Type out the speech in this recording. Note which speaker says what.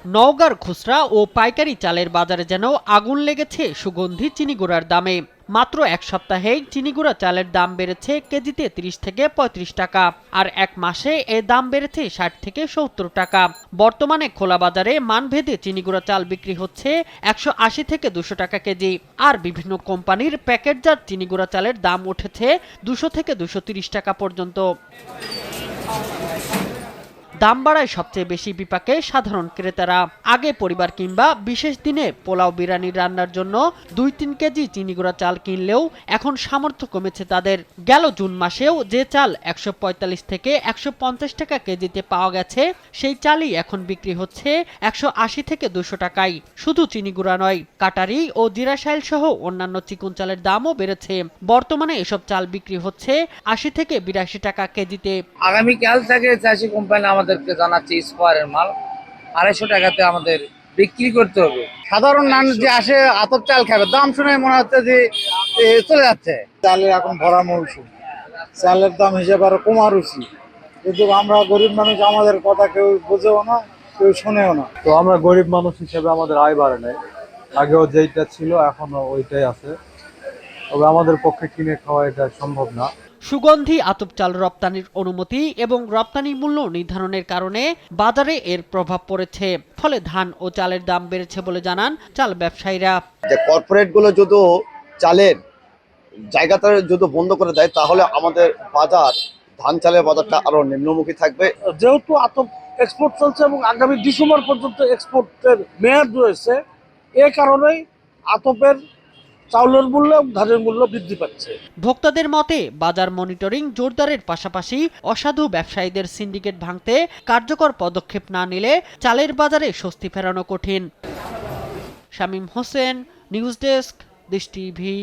Speaker 1: নওগাঁর খুচরা ও পাইকারি চালের বাজারে যেন আগুন লেগেছে সুগন্ধি চিনিগুড়ার দামে। মাত্র এক সপ্তাহেই চিনিগুড়া চালের দাম বেড়েছে কেজিতে ৩০ থেকে ৩৫ টাকা, আর এক মাসে এ দাম বেড়েছে ৬০ থেকে ৭০ টাকা। বর্তমানে খোলা বাজারে মানভেদে চিনিগুড়া চাল বিক্রি হচ্ছে ১৮০ থেকে ২০০ টাকা কেজি, আর বিভিন্ন কোম্পানির প্যাকেটজাত চিনিগুড়া চালের দাম উঠেছে ২০০ থেকে ২৩০ টাকা পর্যন্ত। দাম বাড়ায় সবচেয়ে বেশি বিপাকে সাধারণ ক্রেতারা। আগে পরিবার কিংবা বিশেষ দিনে পোলাও বিরিয়ানি রান্নার জন্য ২-৩ কেজি চিনিগুড়া চাল কিনলেও এখন সামর্থ্য কমেছে তাদের। গেল জুন মাসেও যে চাল ১৪৫ থেকে ১৫০ টাকা কেজিতে পাওয়া গেছে, সেই চালই এখন বিক্রি হচ্ছে ১৮০ থেকে ২০০ টাকায়। শুধু চিনিগুড়া নয়, কাটারি ও জিরাশাইল সহ অন্যান্য চিকন চালের দামও বেড়েছে। বর্তমানে এসব চাল বিক্রি হচ্ছে ৮০ থেকে ৮২ টাকা কেজিতে।
Speaker 2: আগামীকাল থেকে চাষি কোম্পানি আমাদেরকে জানাচ্ছে স্কোয়ারের মাল ২৫০ টাকাতে আমাদের বিক্রি করতে হবে। সাধারণ মানুষ যে আসে আতপ চাল খাবে, দাম শুনে মনে হচ্ছে যে চলে যাচ্ছে।
Speaker 3: চালের এখন ভরা মৌসুম, চালের দাম হিসেবে আরো কমার উচিত, কিন্তু আমরা গরিব মানুষ, আমাদের কথা কেউ বোঝেও না, কেউ শোনেও না।
Speaker 4: তো আমরা গরিব মানুষ হিসেবে আমাদের আয় বাড়ে নাই, আগেও যেইটা ছিল এখনো ওইটাই আছে, তবে আমাদের পক্ষে কিনে খাওয়া এটা সম্ভব না।
Speaker 1: সুগন্ধি আতপ চাল রপ্তানির অনুমতি এবং রপ্তানি মূল্য নির্ধারণের কারণে বাজারে এর প্রভাব পড়েছে, ফলে ধান ও চালের দাম বেড়েছে বলে জানান চাল ব্যবসায়ীরা।
Speaker 5: যে কর্পোরেট গুলো যদি চালের জায়গাটা যদি বন্ধ করে দেয়, তাহলে আমাদের বাজার, ধান চালের বাজারটা আরো নিম্নমুখী থাকবে।
Speaker 3: যেহেতু আতপ এক্সপোর্ট চলছে এবং আগামী ডিসেম্বর পর্যন্ত এক্সপোর্টের মেয়াদ রয়েছে, এ কারণেই আতপের চাউলের মূল্য এবং ধানের মূল্য বৃদ্ধি পাচ্ছে।
Speaker 1: ভোক্তাদের মতে বাজার মনিটরিং জোরদারের পাশাপাশি অসাধু ব্যবসায়ীদের সিন্ডিকেট ভাঙতে কার্যকর পদক্ষেপ না নিলে চালের বাজারে স্বস্তি ফেরানো কঠিন। শামীম হোসেন, নিউজ ডেস্ক, দেশ টিভি।